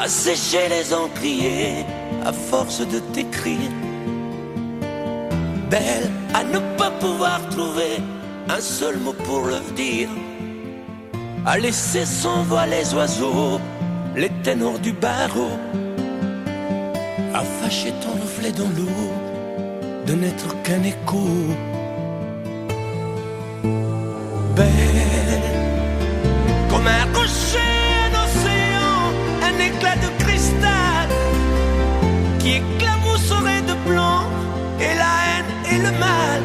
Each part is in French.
sécher les encriers à force de t'écrire. Belle à ne pas pouvoir trouver un seul mot pour le dire, à laisser sans voix les oiseaux, les ténors du barreau, à fâcher ton reflet dans l'eau, de n'être qu'un écho. Belle comme un rocher d'océan, un éclat de cristal qui éclabousserait de blanc et la haine et le mal,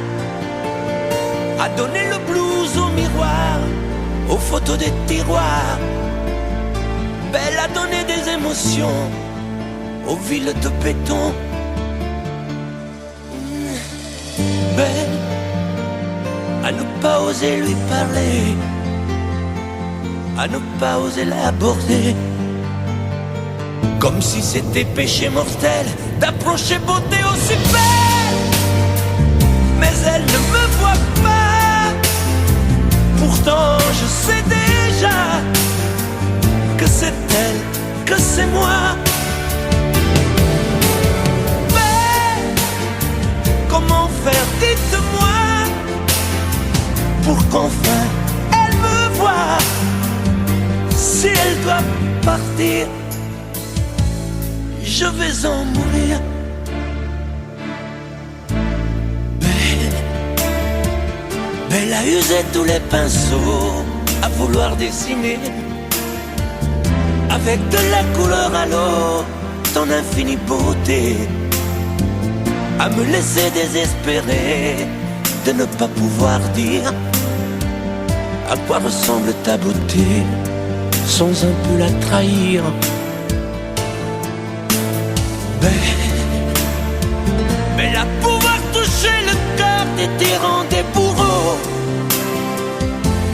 à donner le blues au miroir, aux photos des tiroirs. Belle à donner des émotions aux villes de béton. Belle à ne pas oser lui parler, à ne pas oser l'aborder, comme si c'était péché mortel d'approcher beauté aussi belle. Mais elle ne me voit pas, pourtant je sais déjà que c'est elle, que c'est moi. Mais comment faire, dites-moi, pour qu'enfin elle me voie. Si elle doit partir, je vais en mourir. Belle a usé tous les pinceaux à vouloir dessiner avec de la couleur à l'eau ton infinie beauté, à me laisser désespérer de ne pas pouvoir dire à quoi ressemble ta beauté sans un peu la trahir. Belle à pouvoir toucher le cœur des tyrans, des bourreaux,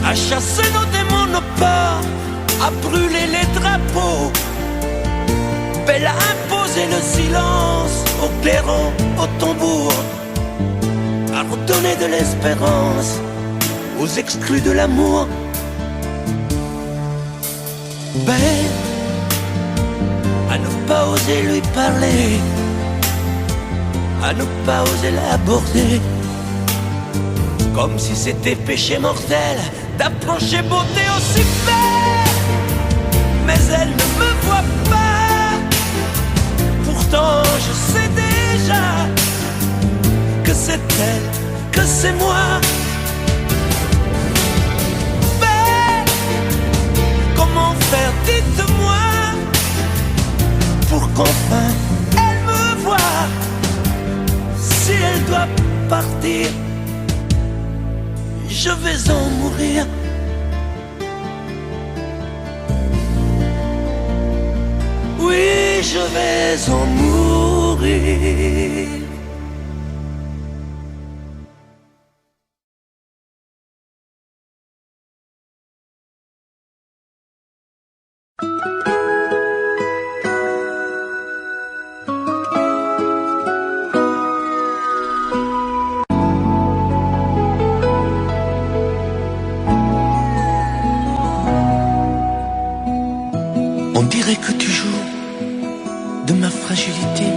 à chasser nos démons, nos peurs, à brûler les drapeaux. Belle à imposer le silence aux clairons, aux tambours, à redonner de l'espérance aux exclus de l'amour. Belle à ne pas oser lui parler, à ne pas oser l'aborder, comme si c'était péché mortel d'approcher beauté aussi belle. Mais elle ne me voit pas, pourtant je sais déjà que c'est elle, que c'est moi. Mais comment faire, dites-moi, pour qu'enfin elle me voie. Si elle doit partir, je vais en mourir. Oui, je vais en mourir. On dirait que tu joues de ma fragilité,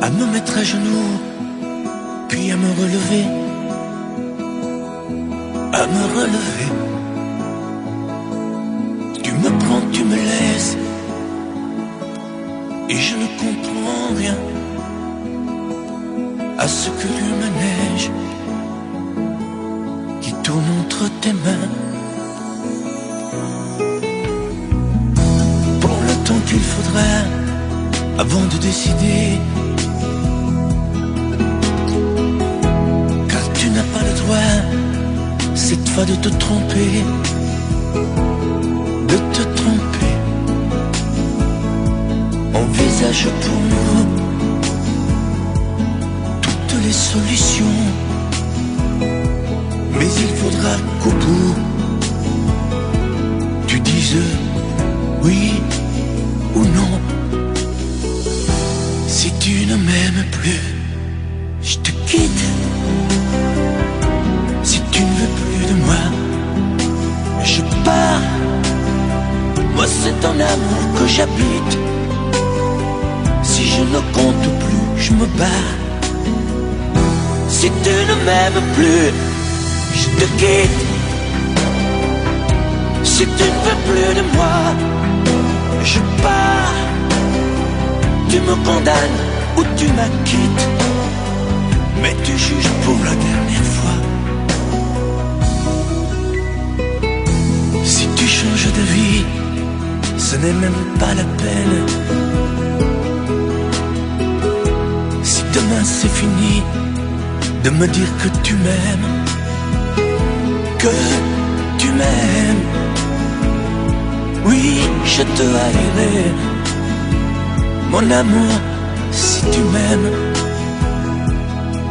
à me mettre à genoux, puis à me relever, à me relever. Tu me prends, tu me laisses, et je ne comprends rien à ce que l'humain-neige qui tourne entre tes mains. Qu'il faudra avant de décider, car tu n'as pas le droit cette fois de te tromper, de te tromper. Envisage pour nous toutes les solutions, mais il faudra qu'au bout tu dises oui ou non. Si tu ne m'aimes plus, je te quitte. Si tu ne veux plus de moi, je pars. j'habite. Si je ne compte plus, je me bats. Si tu ne m'aimes plus, je te quitte. Si tu ne veux plus de moi, je pars. Tu me condamnes ou tu m'acquittes, mais tu juges pour la dernière fois. Si tu changes de vie, ce n'est même pas la peine. Si demain c'est fini, de me dire que tu m'aimes, que tu m'aimes. Oui, je te haïrai, mon amour, si tu m'aimes,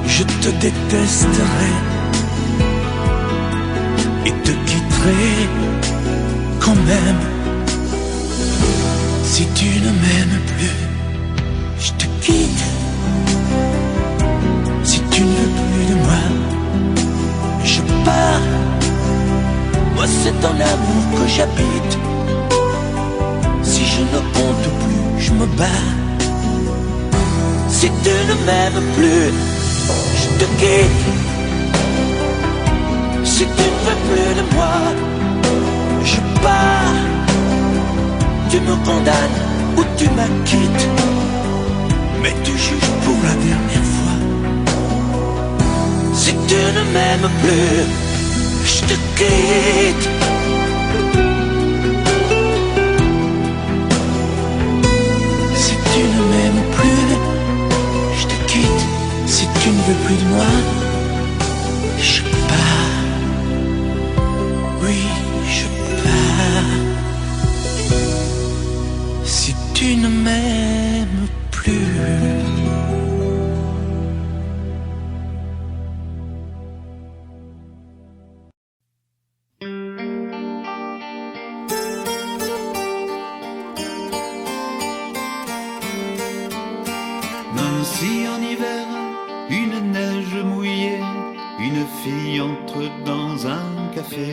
je te détesterai et te quitterai quand même. Si tu ne m'aimes plus, je te quitte. Si tu ne veux plus de moi, je pars. Moi c'est ton amour que j'habite. Si je ne compte plus, je me bats. Si tu ne m'aimes plus, je te quitte. Si tu ne veux plus de moi, je pars. Tu me condamnes ou tu m'acquittes, mais tu juges pour la dernière fois. Si tu ne m'aimes plus, je te quitte. Si tu ne m'aimes plus, je te quitte. Si tu ne veux plus de moi, je pars. Oui, je pars. Si tu ne m'aimes plus. Nancy en hiver, une neige mouillée, une fille entre dans un café.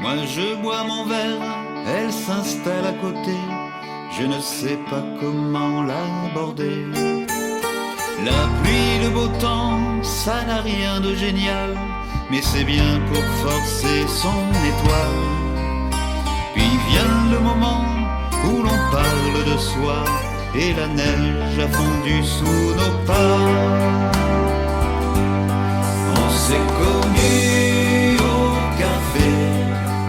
Moi je bois mon verre, elle s'installe à côté, je ne sais pas comment l'aborder. La pluie, le beau temps, ça n'a rien de génial, mais c'est bien pour forcer son étoile. Puis vient le moment où l'on parle de soi, et la neige a fondu sous nos pas. On s'est connus au café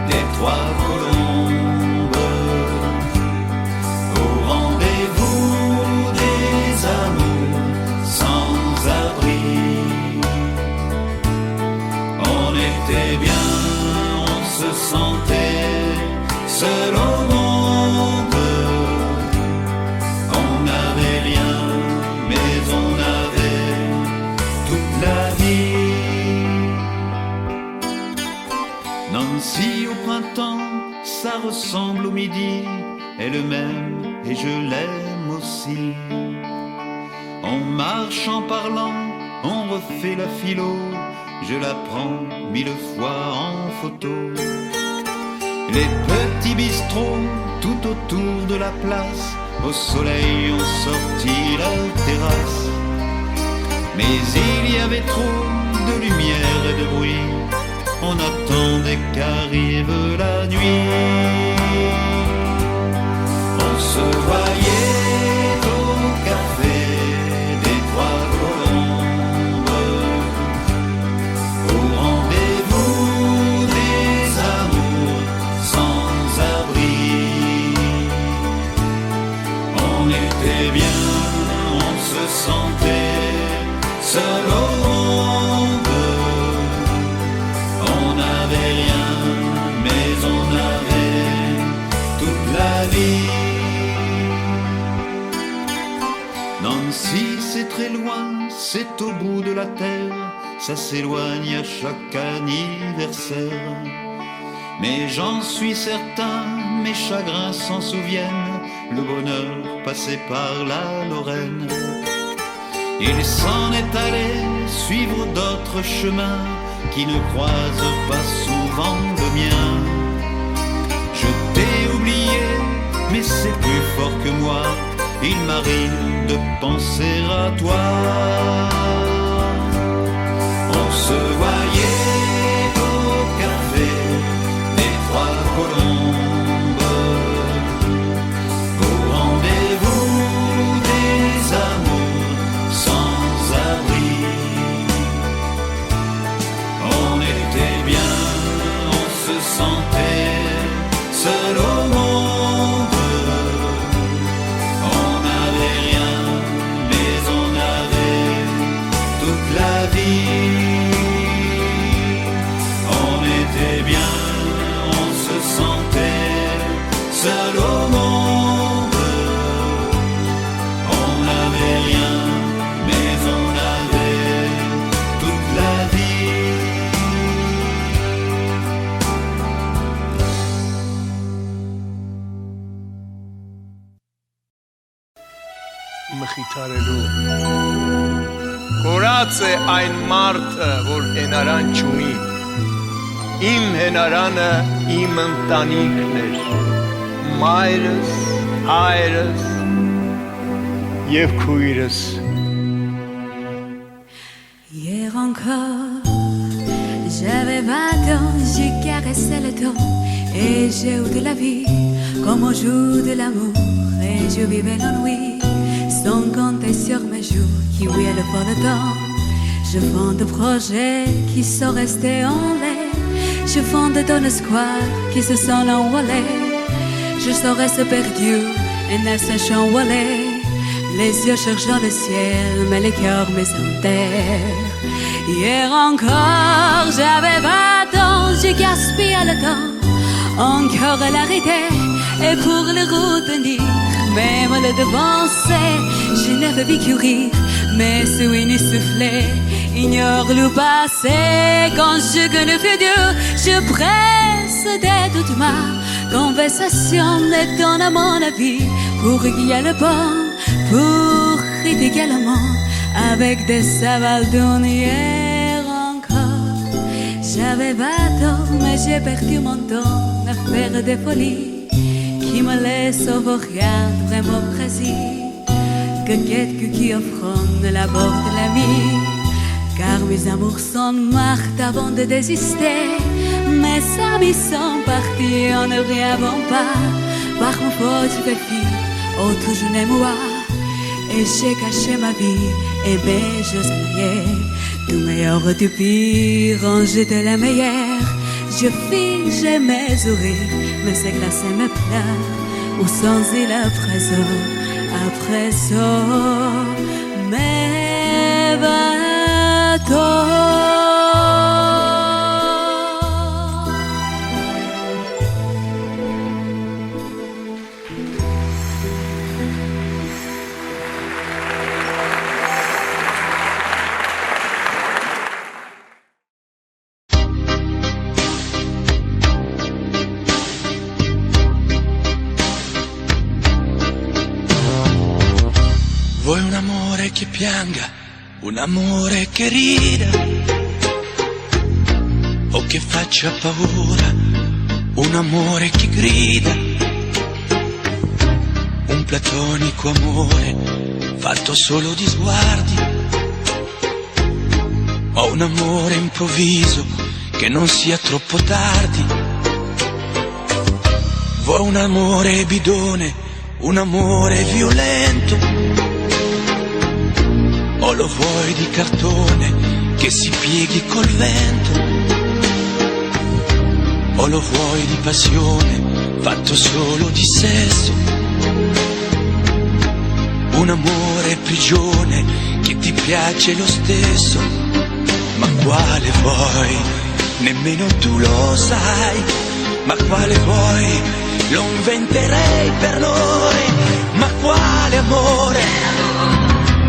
des Trois Colombes, au rendez-vous des amours sans abri. On était bien, on se sentait seul au monde. Nancy au printemps, ça ressemble au midi, elle m'aime et je l'aime aussi. On marche en parlant, on refait la philo, je la prends 1000 fois en photo. Les petits bistrots tout autour de la place, au soleil ont sorti la terrasse. Mais il y avait trop de lumière et de bruit, on attendait qu'arrive la nuit. On se voyait au café des Trois Colombes, au rendez-vous des amours sans abri. On était bien, on se sentait seul au monde. On n'avait rien, mais on avait toute la vie. Nancy, c'est très loin, c'est au bout de la terre, ça s'éloigne à chaque anniversaire. Mais j'en suis certain, mes chagrins s'en souviennent, le bonheur passé par la Lorraine. Il s'en est allé suivre d'autres chemins qui ne croisent pas souvent le mien. Je t'ai oublié mais c'est plus fort que moi. Il m'arrive de penser à toi. On se voyait au café des Trois Colombes, au rendez-vous des amours sans abri. On était bien, on se sentait seul au monde. On n'avait rien, mais on avait toute la vie. On était bien, on se sentait seul au monde. On n'avait rien, mais on avait toute la vie. Մխիթարելու Կորած է այն մարդը, որ հենարան չունի։ Իմ հենարանը իմ ընտանիքն էր, մայրս, հայրս և քույրս։ Hier encore, j'avais 20 ans, j'ai caressé le temps et j'ai eu de la vie, comme on joue de l'amour et je vivais l'ennui, sans compter sur mes jours qui oubliaient le fort le temps. Je fonde des projets qui sont restés en l'air, je fonde d'un espoir qui se sont envolés. Je serais ce perdu et ne sachant où aller, les yeux cherchant le ciel, mais le cœur mis en terre. Hier encore, j'avais 20 ans, j'ai gaspillé le temps, encore l'arrêter et pour le retenir, même le devancer, je ne veux plus courir, mais sous une soufflée, ignore le passé. Quand je gagne le futur, je presse de toute ma conversation et donne à mon avis pour qu'il y ait le bon, pour critiquer le monde avec des savaldons. Hier encore, j'avais 20 ans, mais j'ai perdu mon temps à faire des folies qui me laissent au regard vraiment précis. Que quelqu'un qui offre la porte de l'ami, car mes amours sont morts avant de désister. Mes amis sont partis, on ne revient pas. Par mon faute, je fille, oh toujours les moi. Et j'ai caché ma vie, et ben je sais, du meilleur du pire, rangé de la meilleure. Je fige mes sourires, mais c'est glacé mes pleurs, ou sans il à présent, mes 20 ans. Vuoi un amore che pianga, un amore che rida, o che faccia paura, un amore che grida, un platonico amore fatto solo di sguardi, o un amore improvviso che non sia troppo tardi. Vuoi un amore bidone, un amore violento, o lo vuoi di cartone che si pieghi col vento, o lo vuoi di passione fatto solo di sesso, un amore prigione che ti piace lo stesso. Ma quale vuoi? Nemmeno tu lo sai. Ma quale vuoi? Lo inventerei per noi. Ma quale amore?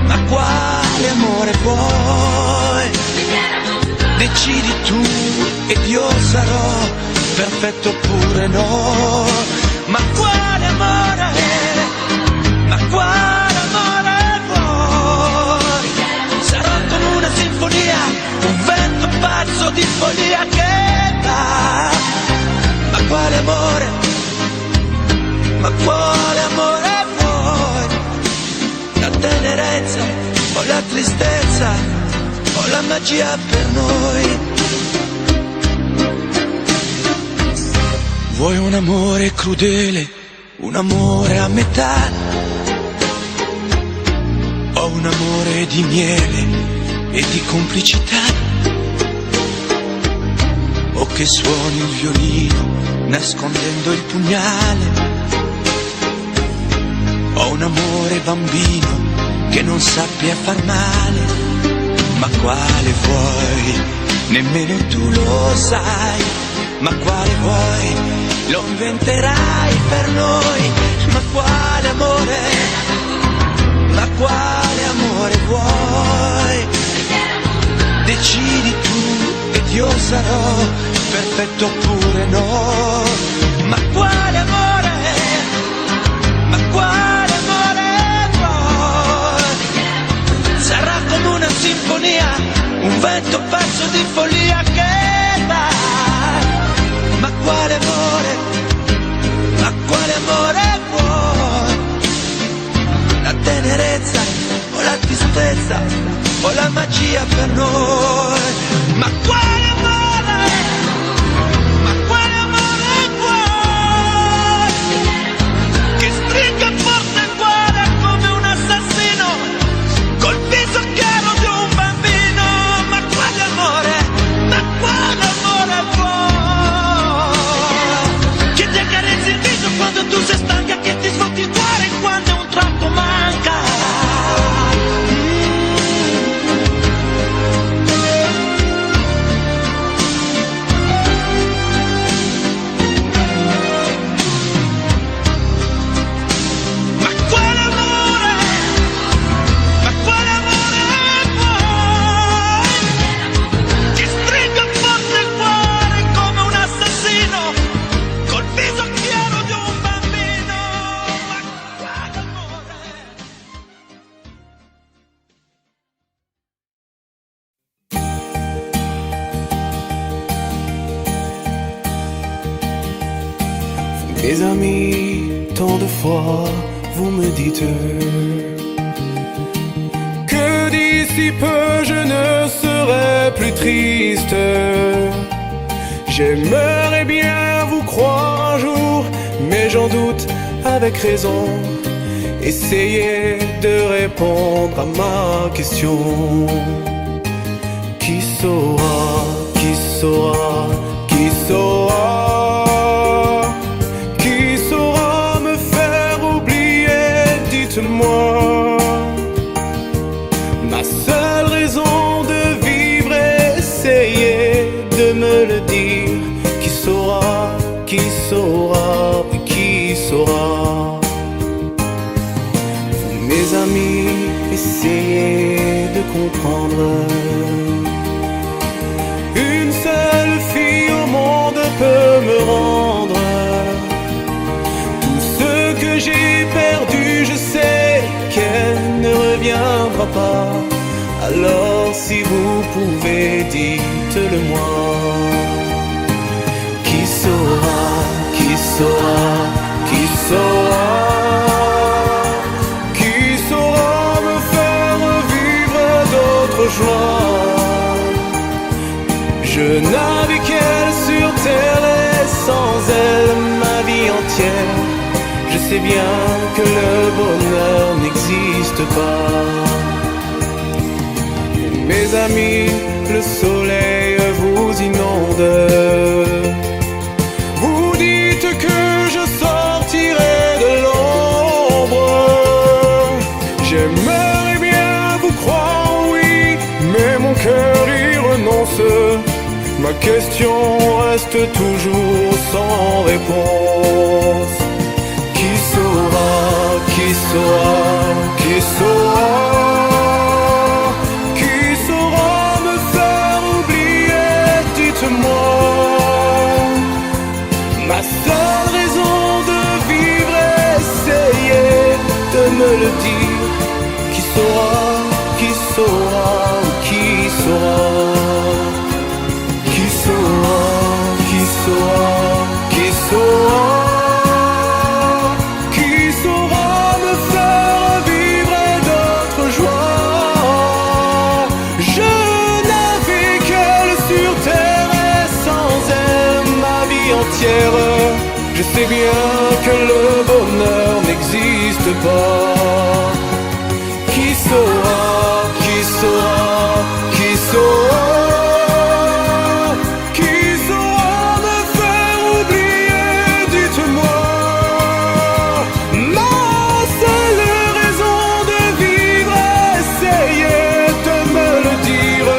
Ma quale amore vuoi? Decidi tu ed io sarò perfetto oppure no. Ma quale amore? Ma quale amore vuoi? Sarò come una sinfonia, un vento pazzo di follia che va. Ma quale amore? Ma quale la magia per noi. Vuoi un amore crudele, un amore a metà, o un amore di miele e di complicità, o che suoni il violino nascondendo il pugnale, o un amore bambino che non sappia far male. Ma quale vuoi? Nemmeno tu lo sai. Ma quale vuoi? Lo inventerai per noi. Ma quale amore? Ma quale amore vuoi? Decidi tu ed io sarò perfetto oppure no. Ma quale amore? Ma quale amore vuoi? Sarà come una sinfonia, un vento pazzo di follia che va. Ma quale amore? Ma quale amore vuoi? La tenerezza o la tristezza o la magia per noi? Ma quale amore? Ma quale amore vuoi? Che stringa forte il cuore come un assassino col viso chiaro di un bambino. Ma quale amore? Ma quale amore vuoi? Che ti accarezzi il viso quando tu sei stanca, che ti sfotti il cuore quando un tratto manca. Mes amis, tant de fois vous me dites que d'ici peu je ne serai plus triste. J'aimerais bien vous croire un jour, mais j'en doute avec raison. Essayez de répondre à ma question. Qui saura, qui saura, qui saura? Moi, ma seule raison de vivre, essayez de me le dire. Qui saura, qui saura, qui saura? Vous, mes amis, essayez de comprendre. Une seule fille au monde peut me rendre tout ce que j'ai perdu. Je sais qu'elle ne reviendra pas. Alors si vous pouvez, dites-le moi. Qui saura, qui saura, qui saura? Qui saura me faire vivre d'autres joies? Je n'avais qu'elle sur terre et sans elle ma vie entière. Je sais bien que le bonheur n'existe pas. Mes amis, le soleil vous inonde. Vous dites que je sortirai de l'ombre. J'aimerais bien vous croire, oui, mais mon cœur y renonce. Ma question reste toujours sans réponse. Qui saura, qui saura, qui saura? Qui saura me faire oublier? Dites-moi. Ma seule raison de vivre, essayez de me le dire. Qui saura, qui saura, qui saura? Qui saura, qui saura, qui saura? Qui saura me faire vivre d'autres joies? sais bien que le bonheur n'existe pas. Qui saura, qui saura, qui saura, qui saura me faire oublier, dites-moi. Ma seule raison de vivre, essayez de me le dire.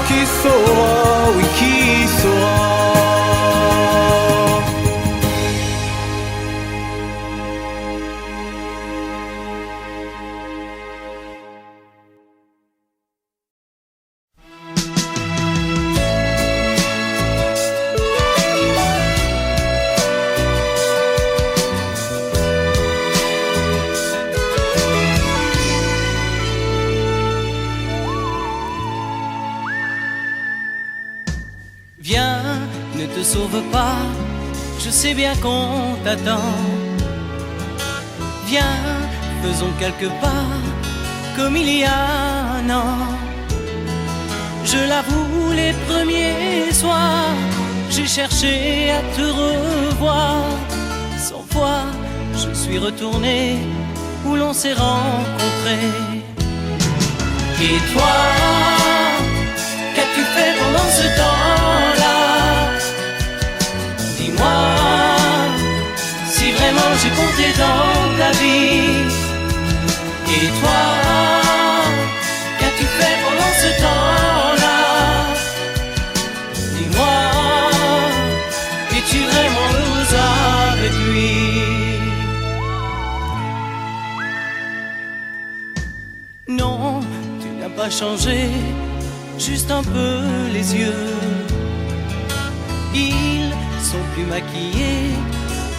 Qui saura, oui, qui saura. Viens, ne te sauve pas, je sais bien qu'on t'attend. Viens, faisons quelques pas, comme il y a un an. Je l'avoue, les premiers soirs, j'ai cherché à te revoir. 100 fois, je suis retourné où l'on s'est rencontrés. Et toi, qu'as-tu fait pendant ce temps-là? Dis-moi, si vraiment j'ai compté dans ta vie. Et toi, qu'as-tu fait pendant ce temps-là? Dis-moi, es-tu vraiment heureuse avec lui? Non, tu n'as pas changé, juste un peu les yeux. Ils sont plus maquillés,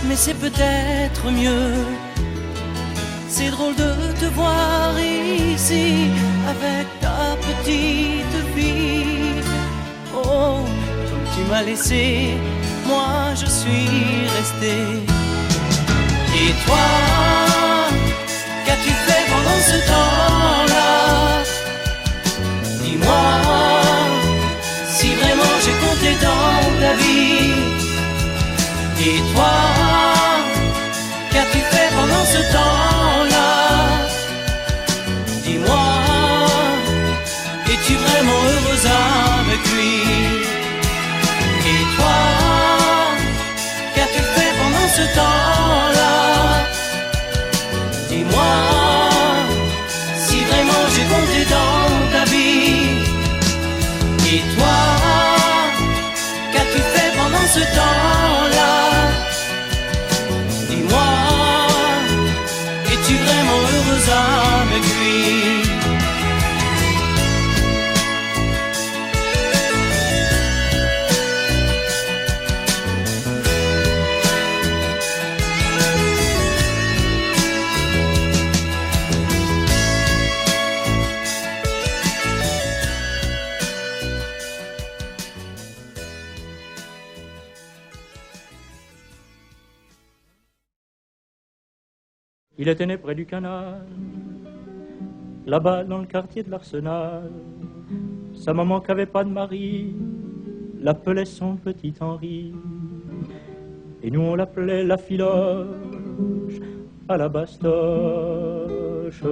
mais c'est peut-être mieux. C'est drôle de te voir ici, avec ta petite fille. Oh, comme tu m'as laissé, moi je suis resté. Et toi, qu'as-tu fait pendant ce temps-là? Dis-moi, si vraiment j'ai compté dans ta vie. Et toi, qu'as-tu fait pendant ce temps-là? Dis-moi, es-tu vraiment heureuse avec lui? Et toi, qu'as-tu fait pendant ce temps-là? Dis-moi, si vraiment j'ai compté dans ta vie. Et toi, qu'as-tu fait pendant ce temps-là? Dis-moi, es-tu vraiment heureuse avec lui? Il était né près du canal, là-bas dans le quartier de l'Arsenal. Sa maman qui avait pas de mari l'appelait son petit Henri. Et nous on l'appelait la filoche à la bastoche.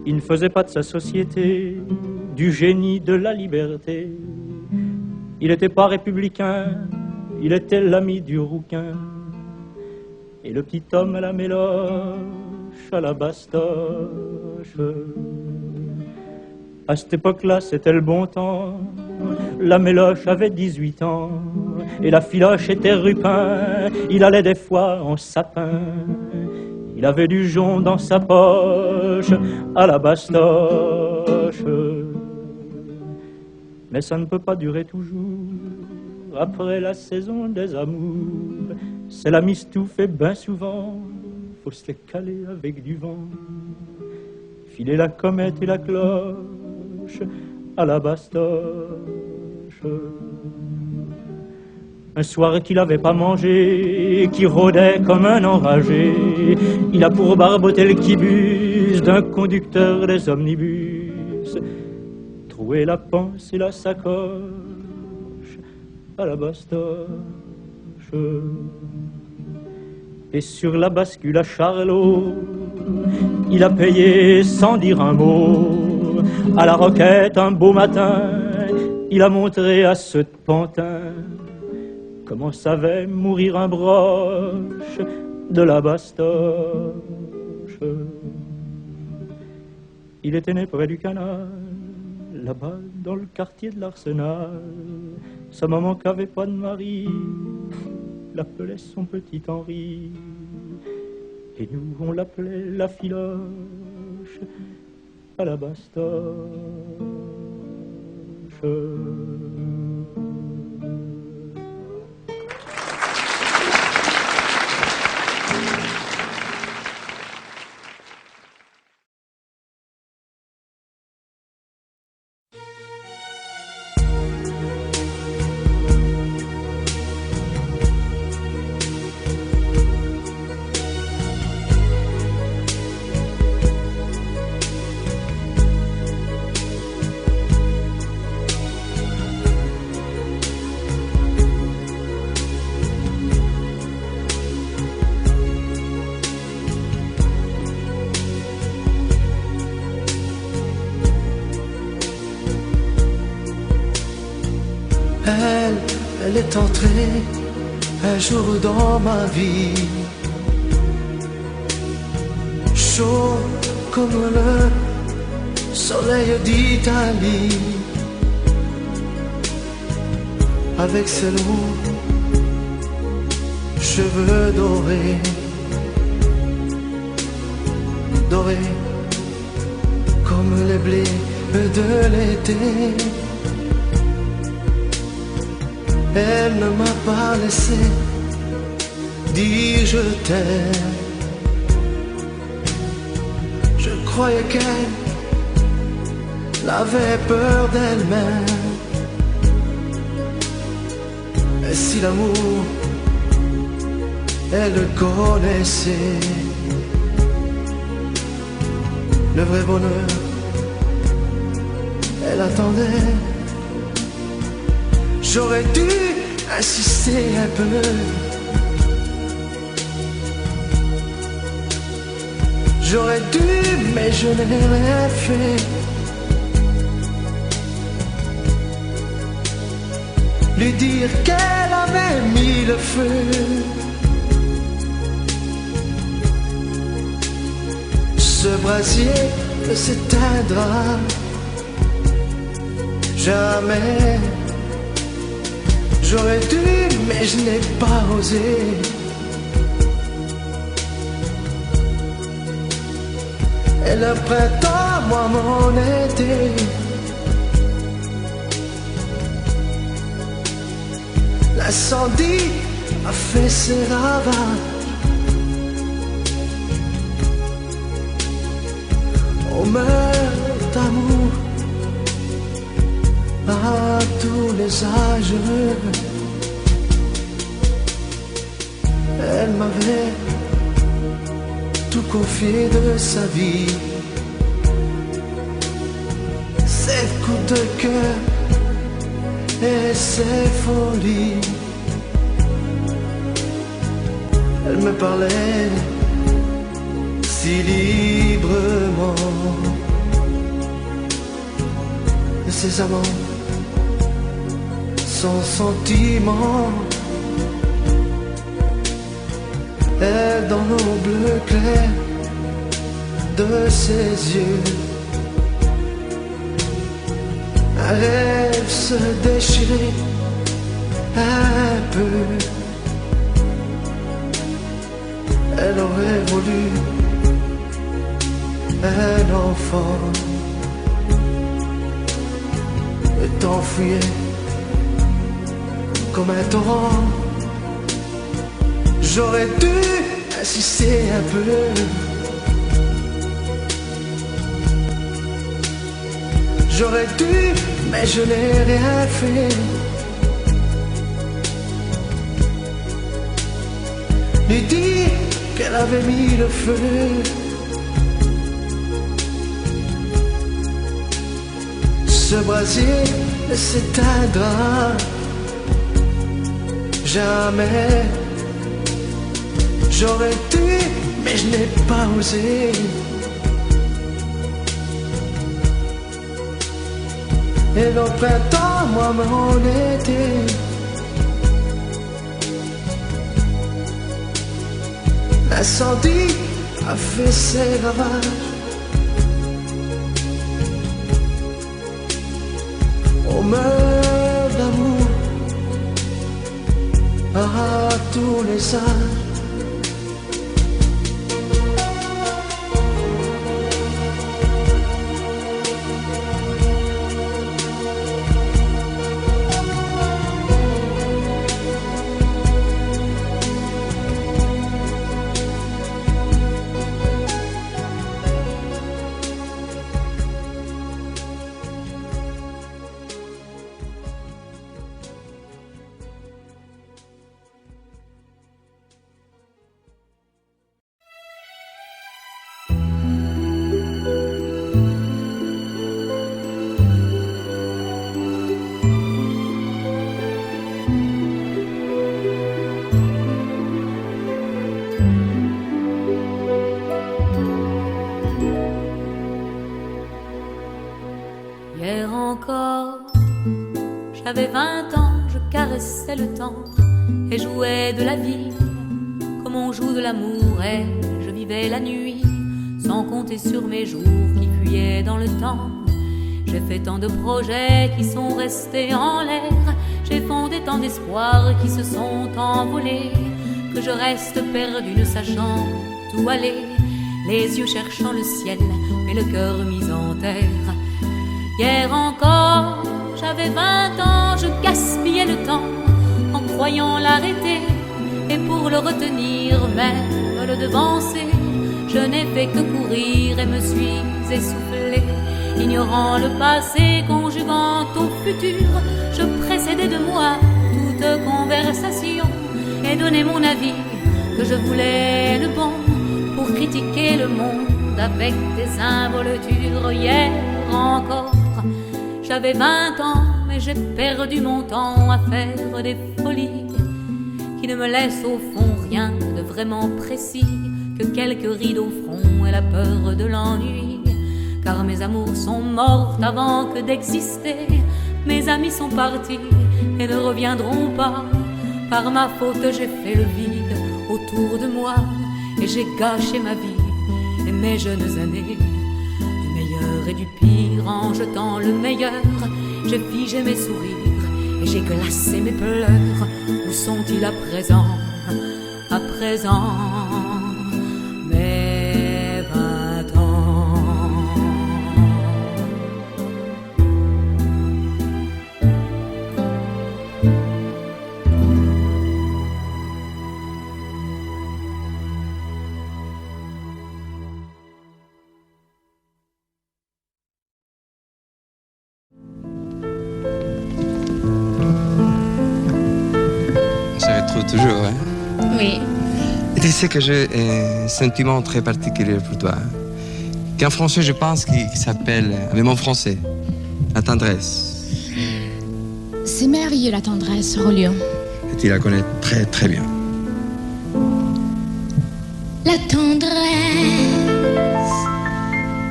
Il ne faisait pas de sa société du génie de la liberté. Il n'était pas républicain, il était l'ami du rouquin. Et le petit homme à la méloche, à la bastoche. À cette époque-là, c'était le bon temps. La méloche avait 18 ans. Et la filoche était rupin. Il allait des fois en sapin. Il avait du jonc dans sa poche, à la bastoche. Mais ça ne peut pas durer toujours. Après la saison des amours, c'est la mistouffe et ben souvent, faut se les caler avec du vent. Filer la comète et la cloche à la bastoche. Un soir qu'il n'avait pas mangé, qui rôdait comme un enragé, il a pour barboter le quibus d'un conducteur des omnibus, troué la panse et la sacoche à la bastoche. Et sur la bascule à Charlot, il a payé sans dire un mot. À la Roquette, un beau matin, il a montré à ce pantin comment savait mourir un broche de la bastoche. Il était né près du canal, là-bas dans le quartier de l'Arsenal. Sa maman qui avait pas de mari l'appelait son petit Henri. Et nous on l'appelait la filoche à la bastoche. Elle est entrée un jour dans ma vie, chaud comme le soleil d'Italie, avec ses longs cheveux dorés, dorés comme les blés de l'été. Elle ne m'a pas laissé dire je t'aime. Je croyais qu'elle avait peur d'elle-même. Et si l'amour, elle le connaissait, le vrai bonheur, elle attendait. J'aurais dû insister un peu. J'aurais dû, mais je n'ai rien fait. Lui dire qu'elle avait mis le feu. Ce brasier ne s'éteindra jamais. J'aurais dû, mais je n'ai pas osé. Et le printemps, moi mon été, l'incendie a fait ses ravages. On meurt d'amour à tous les âges. Elle m'avait tout confié de sa vie, ses coups de cœur et ses folies. Elle me parlait si librement de ses amants, son sentiment. Et dans nos bleus clairs de ses yeux, un rêve se déchirait un peu. Elle aurait voulu un enfant et t'enfuyait comme un torrent. J'aurais dû insister un peu. J'aurais dû, mais je n'ai rien fait. Lui dire qu'elle avait mis le feu. Ce brasier s'éteindra jamais. J'aurais dû, mais je n'ai pas osé. Et le printemps, moi, mon été. L'incendie a fait ses ravages. On meurt d'amour à tous les âges. Hier encore, j'avais 20 ans, je caressais le temps et jouais de la vie comme on joue de l'amour, et je vivais la nuit sans compter sur mes jours qui fuyaient dans le temps. J'ai fait tant de projets qui sont restés en l'air, j'ai fondé tant d'espoirs qui se sont envolés, que je reste perdu ne sachant où aller, les yeux cherchant le ciel mais le cœur mis en terre. Hier encore, j'avais 20 ans, je gaspillais le temps en croyant l'arrêter, et pour le retenir, même le devancer, je n'ai fait que courir et me suis essoufflé. Ignorant le passé, conjuguant au futur, je précédais de moi toute conversation et donnais mon avis que je voulais le bon pour critiquer le monde avec des involtures. Hier encore, j'avais 20 ans, mais j'ai perdu mon temps à faire des folies qui ne me laissent au fond rien de vraiment précis que quelques rides au front et la peur de l'ennui. Car mes amours sont mortes avant que d'exister, mes amis sont partis et ne reviendront pas. Par ma faute j'ai fait le vide autour de moi et j'ai gâché ma vie et mes jeunes années. Du meilleur et du pire, en jetant le meilleur, j'ai figé mes sourires et j'ai glacé mes pleurs. Où sont-ils à présent, à présent, mes 20 ans? Toujours, hein? Oui. Et tu sais que j'ai un sentiment très particulier pour toi. Qu'en français, je pense qu'il s'appelle, avec mon français, la tendresse. C'est merveilleux la tendresse, Rollion. Et tu la connais très très bien. La tendresse,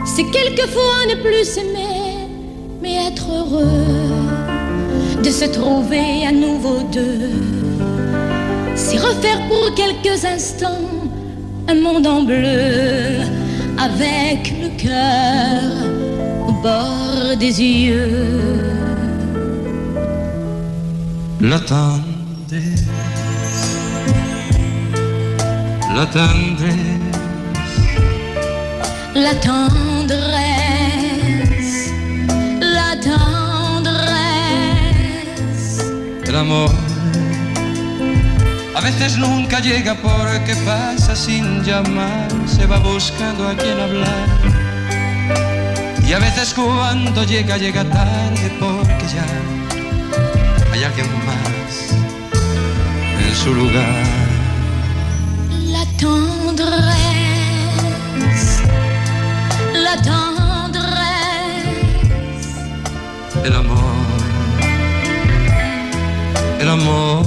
c'est quelquefois ne plus s'aimer, mais être heureux de se trouver à nouveau deux. C'est refaire pour quelques instants un monde en bleu, avec le cœur au bord des yeux. La tendresse, la tendresse, la tendresse, la tendresse. l'amor. A veces nunca llega porque pasa sin llamar, se va buscando a quien hablar. Y a veces cuando llega, llega tarde porque ya hay alguien más en su lugar. La tendresse, la tendresse. El amor, el amor.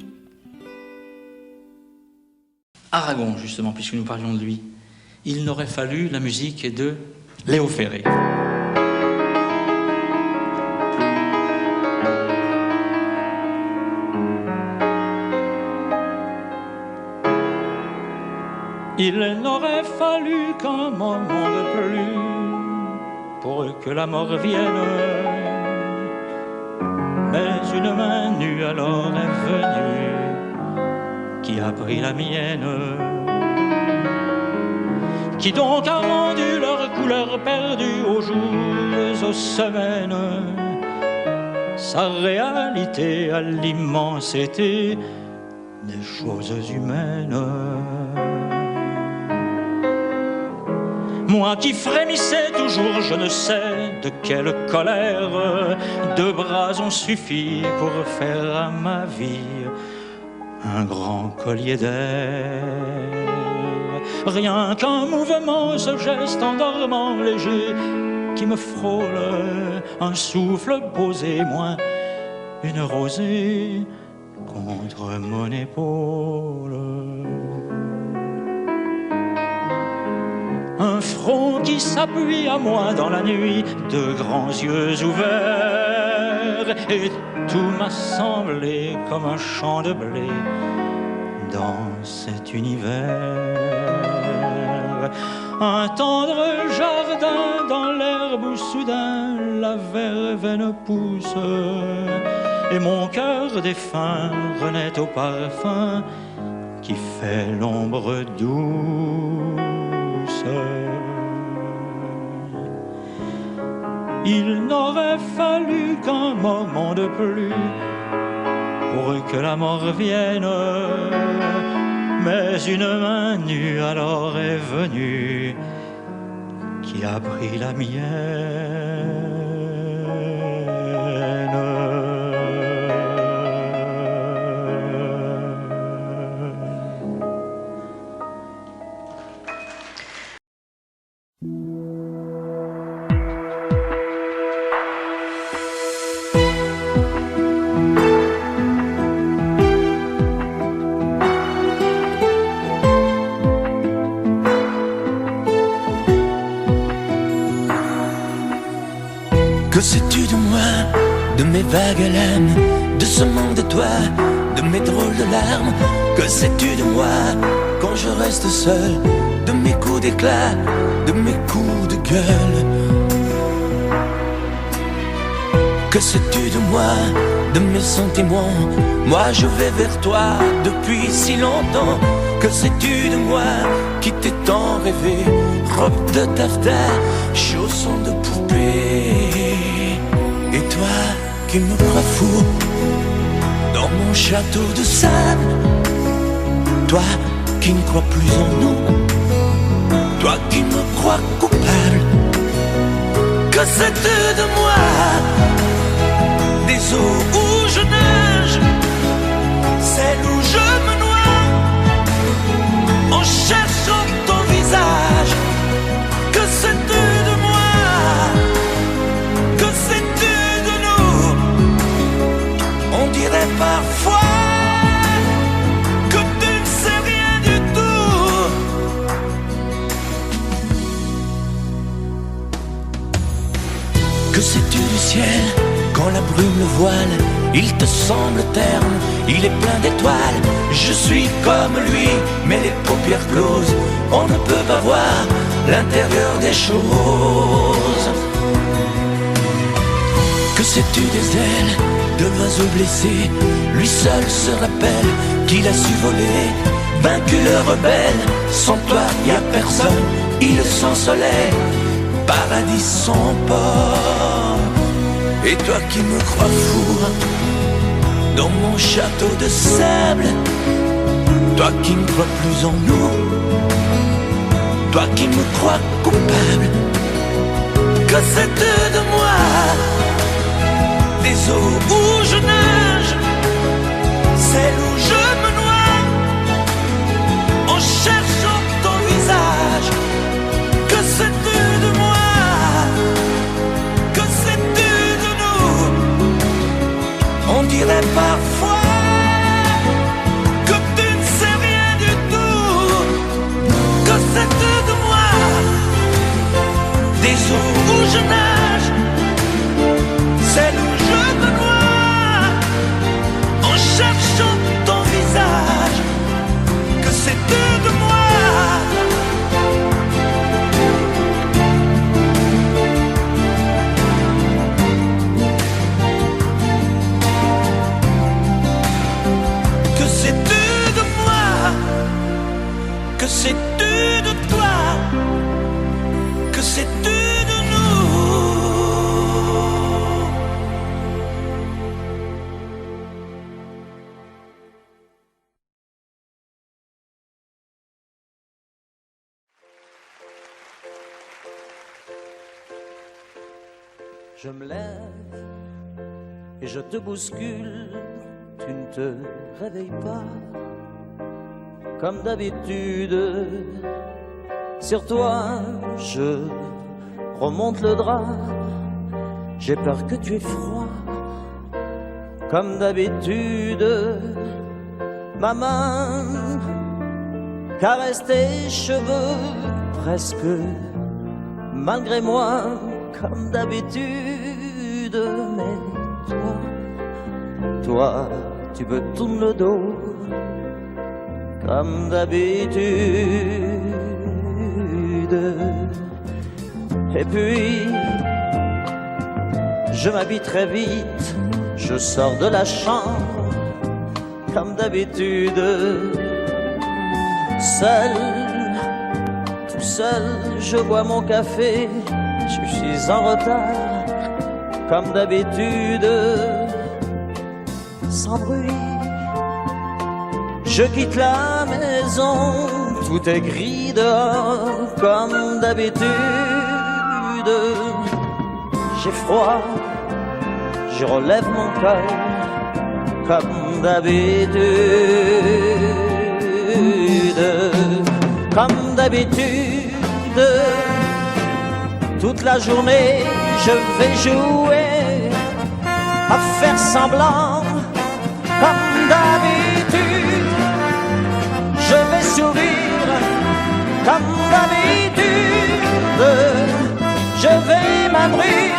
Aragon, justement, puisque nous parlions de lui. Il n'aurait fallu la musique de Léo Ferré. Il n'aurait fallu qu'un moment de plus pour que la mort vienne, mais une main nue alors est venue qui a pris la mienne, qui donc a rendu leur couleur perdue aux jours, aux semaines, sa réalité à l'immensité des choses humaines. Moi qui frémissais toujours, je ne sais de quelle colère, 2 bras ont suffi pour faire à ma vie un grand collier d'air. Rien qu'un mouvement, ce geste endormant léger qui me frôle, un souffle posé, moins une rosée contre mon épaule. Un front qui s'appuie à moi dans la nuit, 2 grands yeux ouverts, et tout m'a semblé comme un champ de blé dans cet univers. Un tendre jardin dans l'herbe où soudain la verveine pousse, et mon cœur défunt renaît au parfum qui fait l'ombre douce. Il n'aurait fallu qu'un moment de plus pour que la mort vienne, mais une main nue alors est venue qui a pris la mienne. Que sais-tu de moi, de mes vagues lames, de ce manque de toi, de mes drôles de larmes? Que sais-tu de moi quand je reste seul, de mes coups d'éclat, de mes coups de gueule? Que sais-tu de moi, de mes sentiments? Moi je vais vers toi depuis si longtemps. Que sais-tu de moi qui t'ai tant rêvé? Robe de taffetas, chaussons de poupée. Et toi qui me crois fou dans mon château de sable, toi qui ne crois plus en nous, toi qui me crois coupable. Que sais-tu de moi, des eaux où je nage, celles où je me noie en cherchant ton visage? Que sais-tu de moi, que sais-tu de nous? On dirait parfois que tu ne sais rien du tout. Que sais-tu du ciel quand la brume le voile? Il te semble terne, il est plein d'étoiles. Je suis comme lui, mais les paupières closes, on ne peut pas voir l'intérieur des choses. Que sais-tu des ailes de l'oiseau blessé? Lui seul se rappelle qu'il a su voler, vaincu le rebelle. Sans toi y a personne, île sans soleil, paradis sans port. Et toi qui me crois fou dans mon château de sable, toi qui ne crois plus en nous, toi qui me crois coupable. Que sais-tu de moi, des eaux où je nage, celles où je me noie en cherchant ton visage? Que sais-tu de moi, que sais-tu de nous? On dirait parfois que tu ne sais rien du tout. les eaux où je nage, celles où je me noie, en cherchant ton visage, que c'était de moi. Que sais-tu de moi? Que sais-tu de toi? Que sais-tu de nous? Je me lève et je te bouscule, tu ne te réveilles pas. Comme d'habitude, sur toi je remonte le drap. J'ai peur que tu aies froid. Comme d'habitude, ma main caresse tes cheveux presque malgré moi. Comme d'habitude, mais toi, tu me tournes le dos. Comme d'habitude. Et puis, je m'habille très vite, je sors de la chambre, comme d'habitude. Seul, tout seul, je bois mon café, je suis en retard, comme d'habitude. Sans bruit, je quitte la maison, tout est gris dehors, comme d'habitude. J'ai froid, je relève mon cœur, comme d'habitude. Comme d'habitude, toute la journée, je vais jouer à faire semblant, comme d'habitude. Je vais sourire comme d'habitude. Je vais m'abrir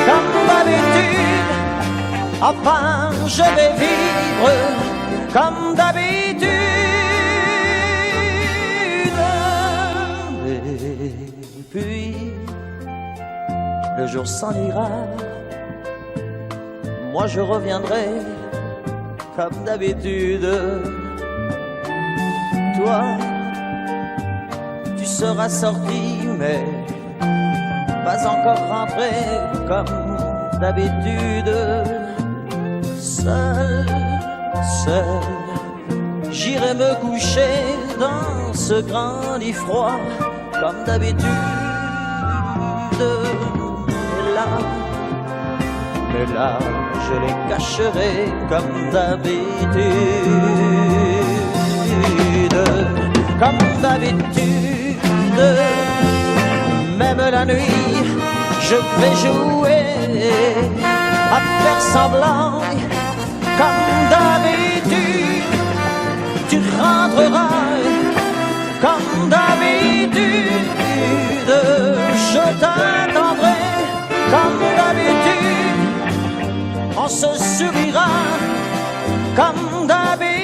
comme d'habitude. Enfin, je vais vivre comme d'habitude. Et puis, le jour s'en ira. Moi, je reviendrai comme d'habitude. Toi, tu seras sorti, mais pas encore rentré comme d'habitude. Seul, j'irai me coucher dans ce grand lit froid, comme d'habitude. Mais là, je les cacherai comme d'habitude. Comme d'habitude, même la nuit, je vais jouer à faire semblant. Comme d'habitude, tu rentreras comme d'habitude. Je t'attendrai comme d'habitude. On se sourira comme d'habitude.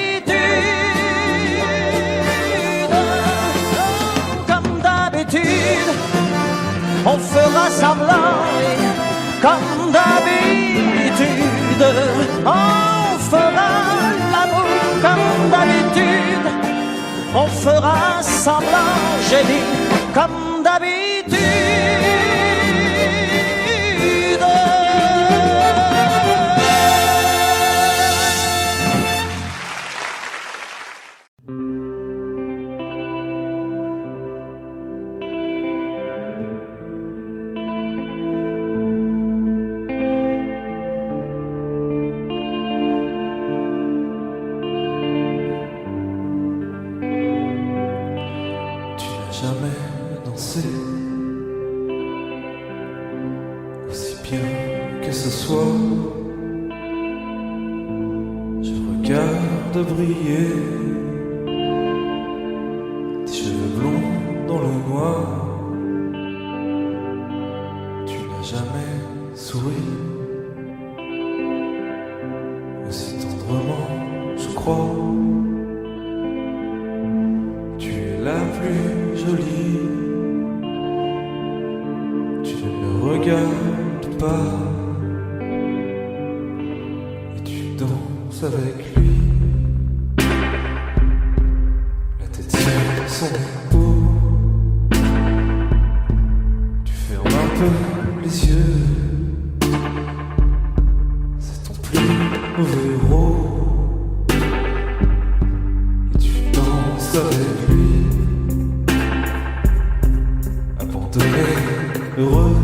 On fera semblant comme d'habitude. On fera l'amour comme d'habitude. On fera semblant, j'ai dit, comme d'habitude. Briller, tes cheveux blonds dans le noir, jamais souri aussi tendrement, je crois. Tu es la plus jolie. Tu ne me regardes pas et tu danses avec lui. La tête sur son épaule. Tu fermes un peu les yeux. C'est ton plus mauvais rôle. Et tu danses avec lui. Abandonné, heureux.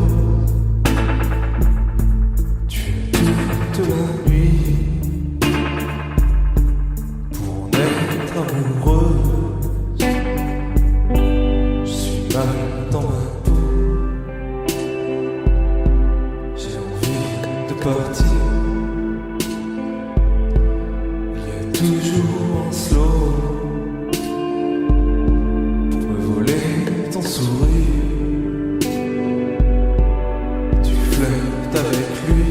Tu es toute la nuit pour en être amoureuse. Je suis mal dans ma peau. J'ai envie de partir. Il y a toujours un slow pour me voler ton sourire. Tu flirtes avec lui.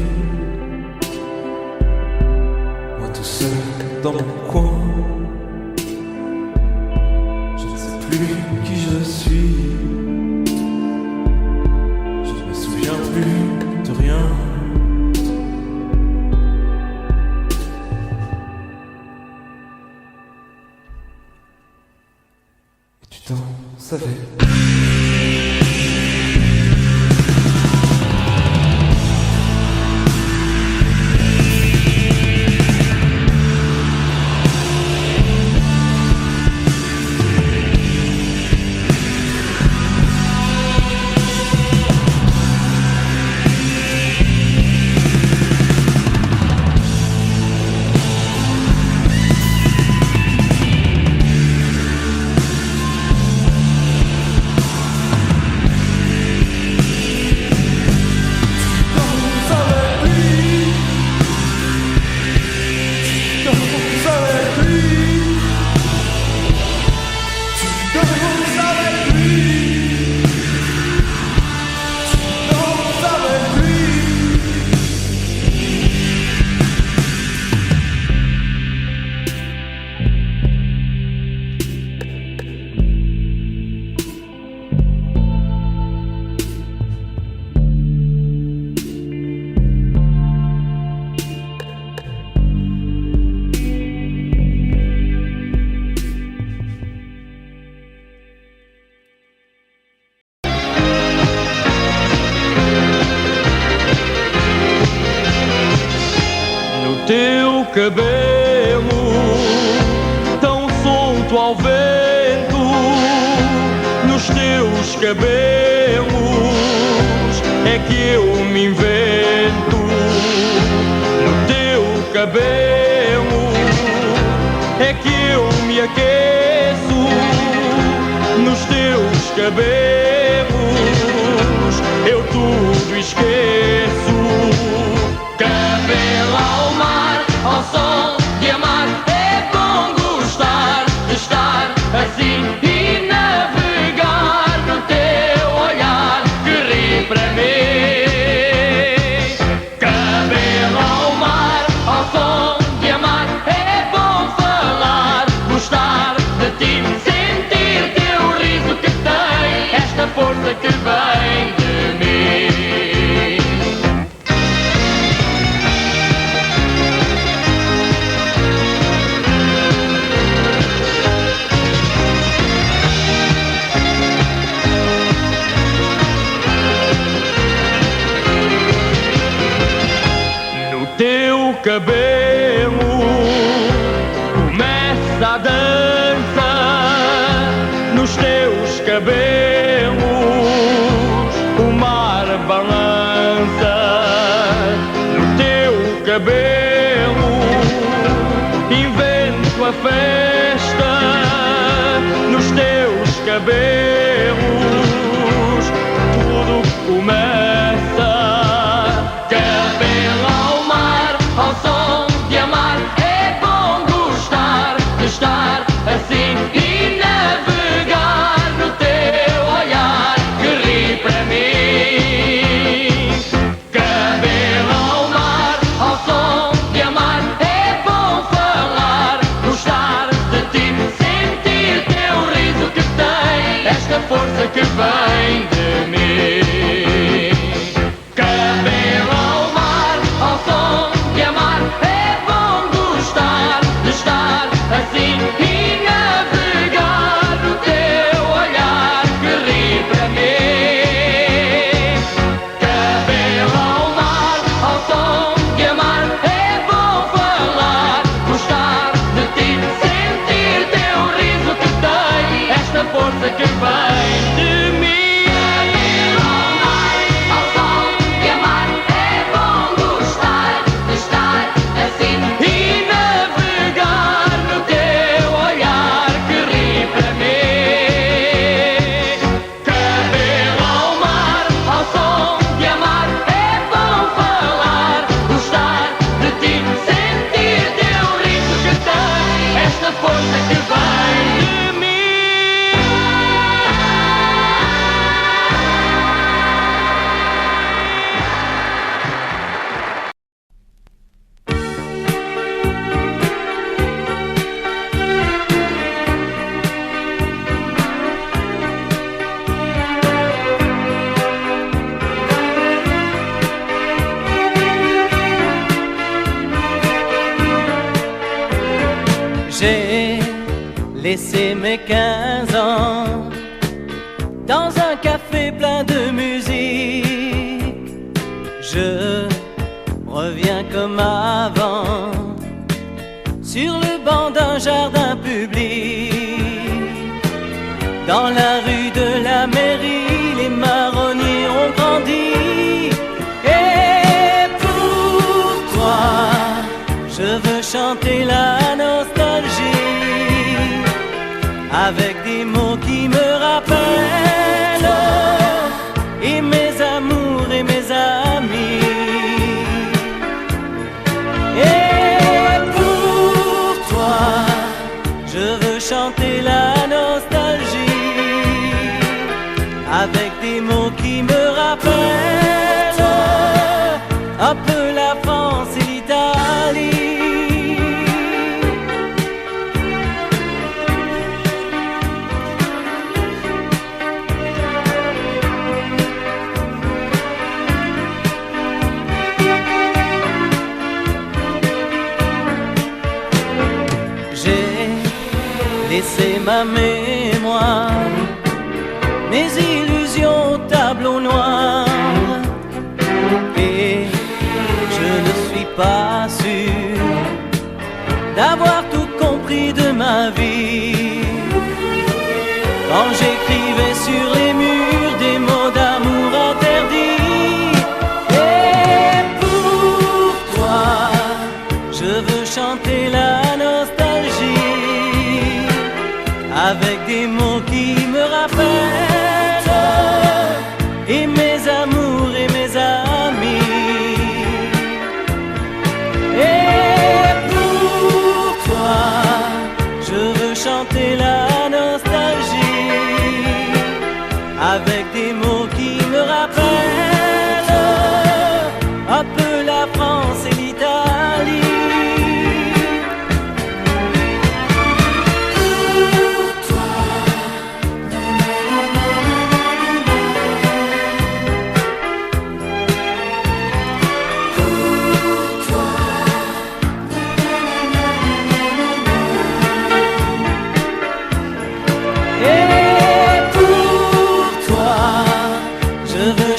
Moi tout seul dans mon coin. Je ne sais plus qui je suis. Je ne me souviens plus de rien. Et tu danses avec. Teu cabelo tão solto ao vento, nos teus cabelos é que eu me invento. No teu cabelo é que eu me aqueço. Nos teus cabelos eu tudo esqueço. Cabelo ao mar, ao sol de amar, é bom gostar de estar assim e navegar no teu olhar que ri para mim. Cabelo ao mar, ao sol de amar, é bom falar, gostar de ti, sentir teu riso que tem esta força que vem de mim. Cabelo começa a dança nos teus cabelos, o mar balança no teu cabelo, invento a festa nos teus cabelos, tudo começa. Cabelo ao mar, ao sol de amar, é bom gostar de estar assim e navegar no teu olhar que ri para mim. laissé mes 15 ans dans un café plein de musique. Je reviens comme avant sur le banc d'un jardin public. Dans la rue de la mairie, les marronniers ont grandi. Et pour toi, je veux chanter la nostalgie avec des mots qui me rappellent et mes amours et mes amis. Et pour toi, je veux chanter la nostalgie avec des mots qui me rappellent un peu la France et l'Italie. Laissé ma mémoire, mes illusions au tableau noir. Et je ne suis pas sûr d'avoir tout compris de ma vie. Quand j'écrivais sur les murs des mots d'amour interdits. Et pour toi, je veux chanter la nostalgie avec des mots qui me rappellent et mes amours et mes amis. Et pour toi, je veux chanter la nostalgie avec des mots qui me rappellent un peu la France et l'Italie.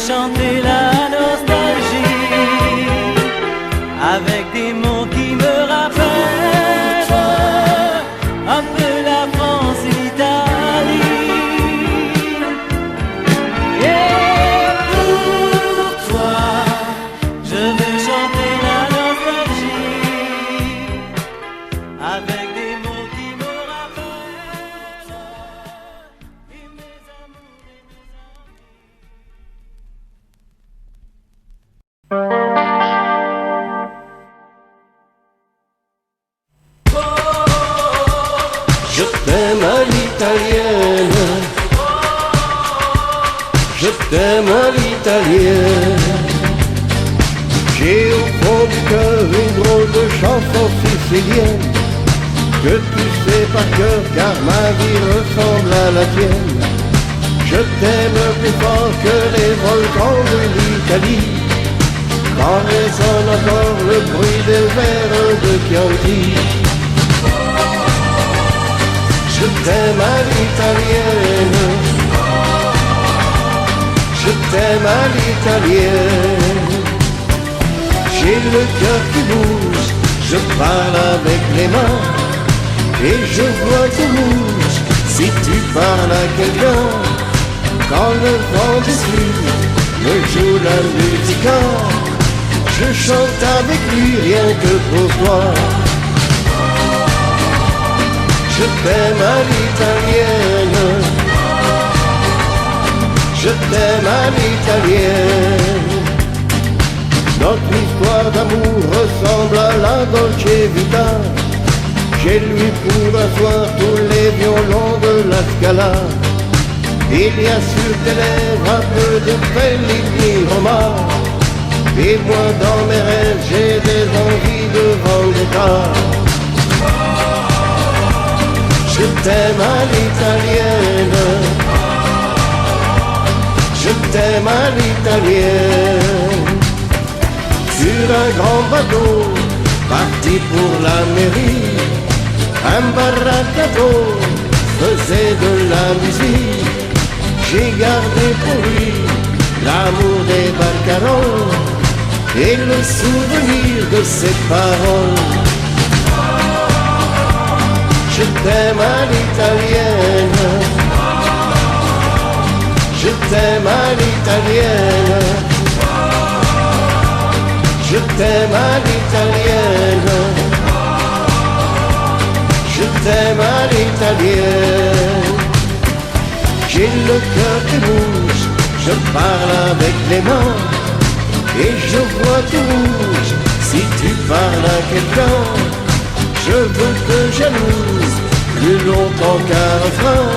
Chanter la nostalgie avec des mots qui me rappellent un peu la France et l'Italie. Et pour toi, je veux chanter la nostalgie avec des mots qui me rappellent et mes amours et mes Je t'aime à l'italienne, je t'aime à l'italienne. J'ai au fond du cœur une drôle de chanson sicilienne que tu sais par cœur car ma vie ressemble à la tienne. Je t'aime plus fort que les volcans de l'Italie, quand résonne encore le bruit des vers de Chianti. Je t'aime à l'italienne, je t'aime à l'italienne. J'ai le cœur qui bouge, je parle avec les mains et je vois que bouge si tu parles à quelqu'un. Quand le vent du sud me joue la musique, je chante avec lui rien que pour toi. Je t'aime à l'italienne, je t'aime à l'italienne. Notre histoire d'amour ressemble à la Dolce Vita. J'ai lu pour un soir tous les violons de la Scala. Il y a sur tes lèvres un peu de Fellini Roma. Et moi dans mes rêves j'ai des envies de vendetta. Je t'aime à l'italienne, je t'aime à l'italienne. Sur un grand bateau, parti pour la mairie, un barracato faisait de la musique. J'ai gardé pour lui l'amour des barcaroles et le souvenir de ses paroles. Je t'aime à l'italienne, je t'aime à l'italienne, je t'aime à l'italienne, je t'aime à l'italienne. J'ai le cœur qui bouge, je parle avec les mains et je vois tout rouge si tu parles à quelqu'un. Je veux te jalouse plus longtemps qu'un refrain.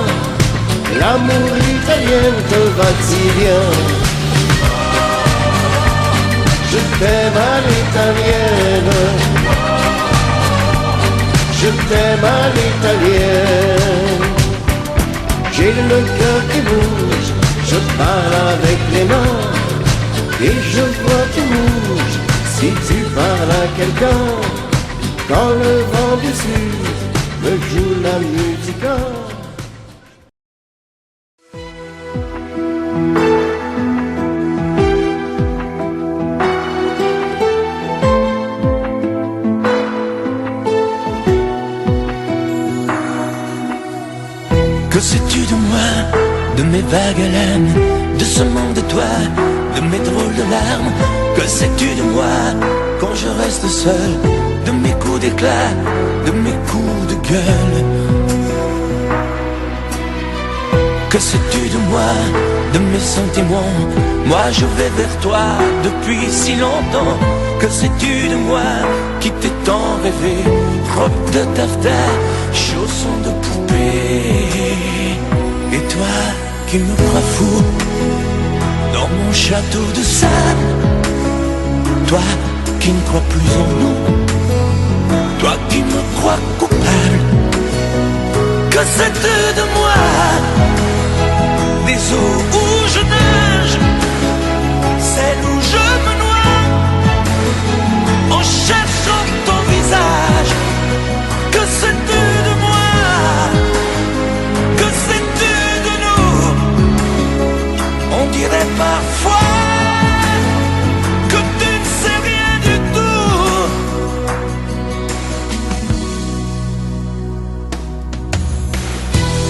L'amour italien te va si bien. Je t'aime à l'italienne, je t'aime à l'italienne. J'ai le cœur qui bouge, je parle avec les mains et je vois tout rouge si tu parles à quelqu'un. Quand le vent du sud me joue la musique. Que sais-tu de moi, de mes vagues haleines, de ce monde de toi, de mes drôles de larmes? Que sais-tu de moi quand je reste seul, de mes coups d'éclat, de mes coups de gueule? Que sais-tu de moi, de mes sentiments? Moi je vais vers toi depuis si longtemps. Que sais-tu de moi qui t'ai tant rêvé? Robe de taffetas, chaussons de poupée. Et toi qui me crois fou dans mon château de sable, toi qui ne crois plus en nous, toi qui me crois coupable. Que sais-tu de moi, des eaux où je nage, celles où je me noie, en cherchant ton visage? Que sais-tu de moi, que sais-tu de nous? On dirait parfois que tu ne sais rien du tout.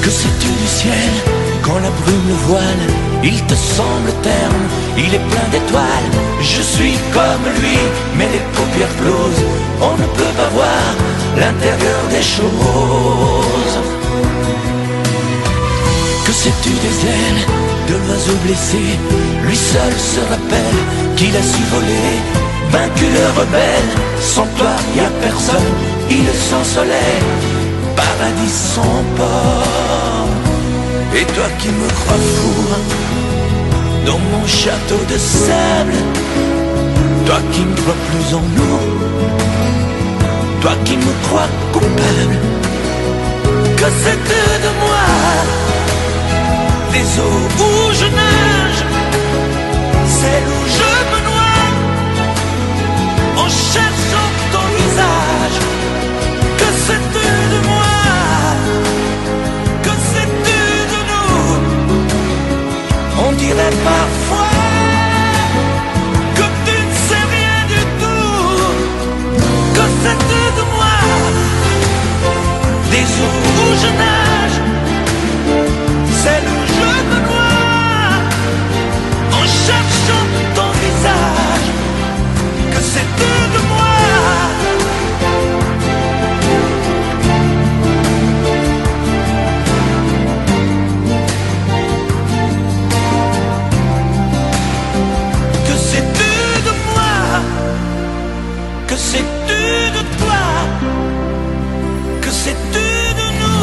Que sais-tu du ciel quand la brume le voile? Il te semble terne, il est plein d'étoiles. Je suis comme lui, mais les paupières closes, on ne peut pas voir l'intérieur des choses. Que sais-tu des ailes de l'oiseau blessé? Lui seul se rappelle qu'il a su voler, vaincu le rebelle. Sans toi y a personne, île sans soleil, paradis sans port. Et toi qui me crois fou dans mon château de sable, toi qui ne crois plus en nous, toi qui me crois coupable. Que sais-tu de moi, des eaux où je nage, celles où je me noie, en cherchant ton visage? Que sais-tu de moi, que sais-tu de nous? On dirait parfois que tu ne sais rien du tout. Que sais-tu de moi, des eaux où je nage, celles où je me noie, en cherchant ton visage? Que sais-tu de moi? Que sais-tu de moi? Que sais-tu de toi? Que sais-tu de nous?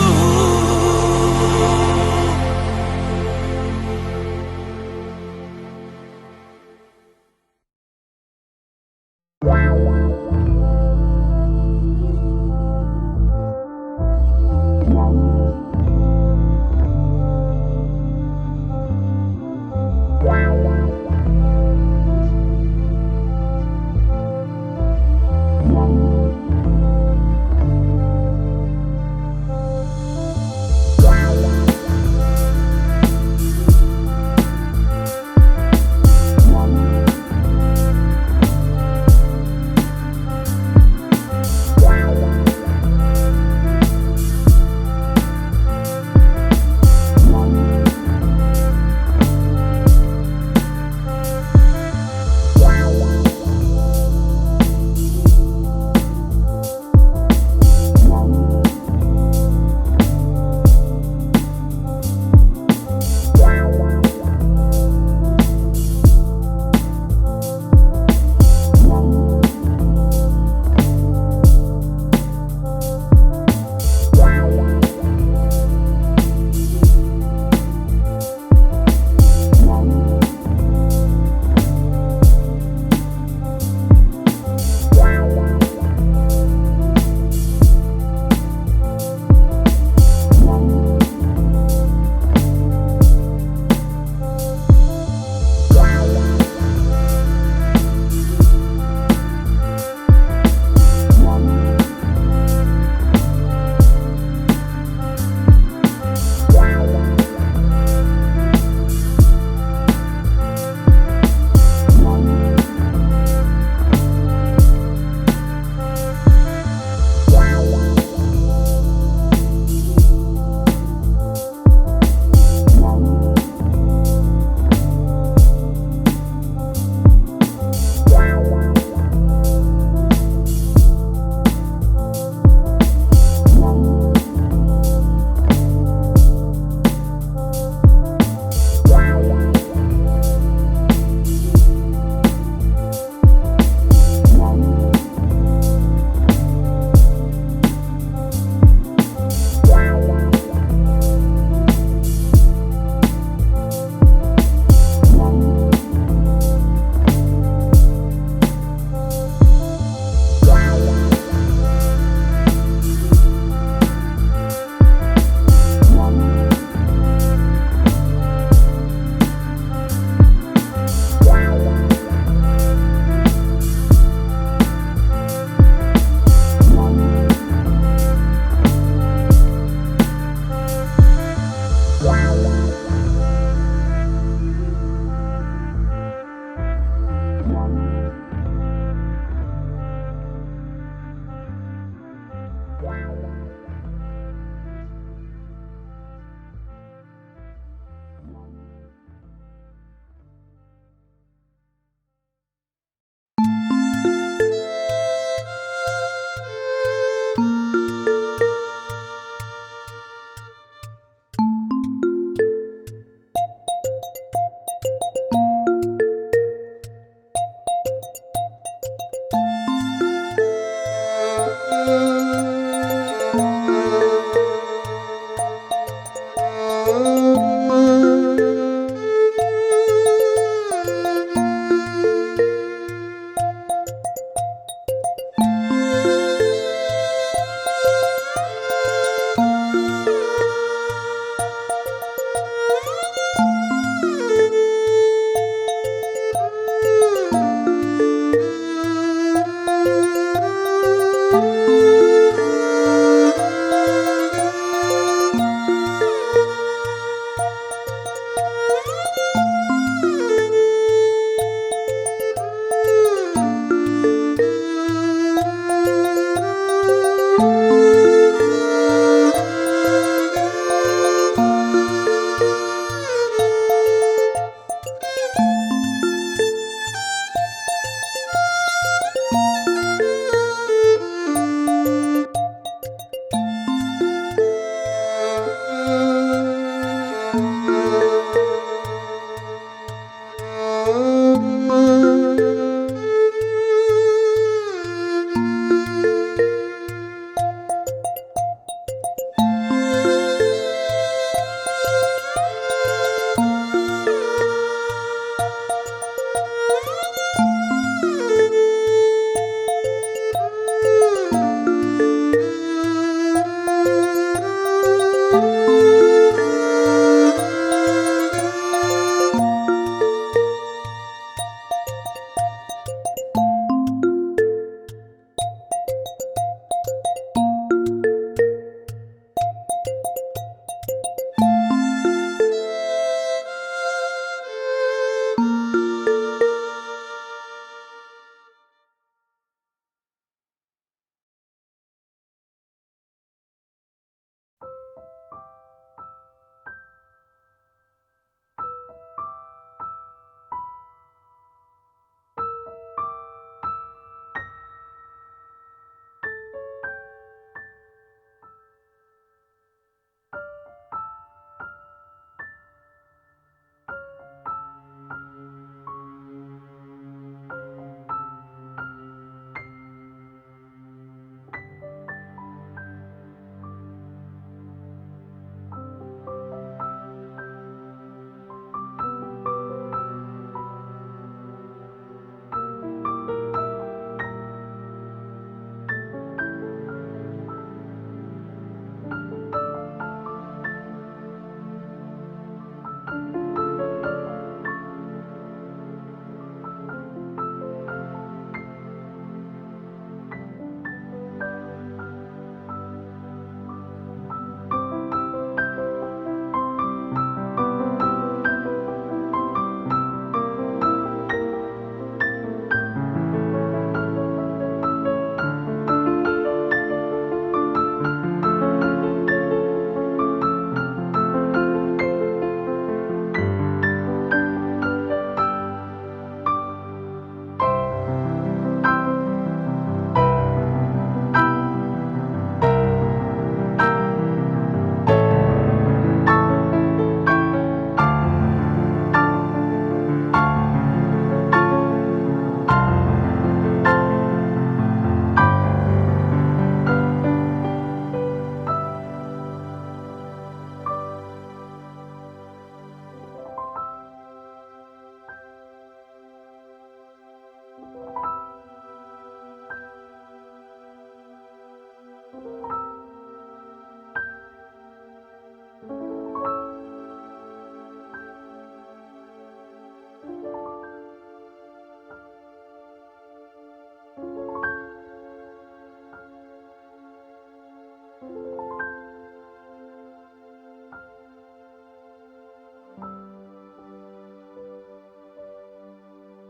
l'amour.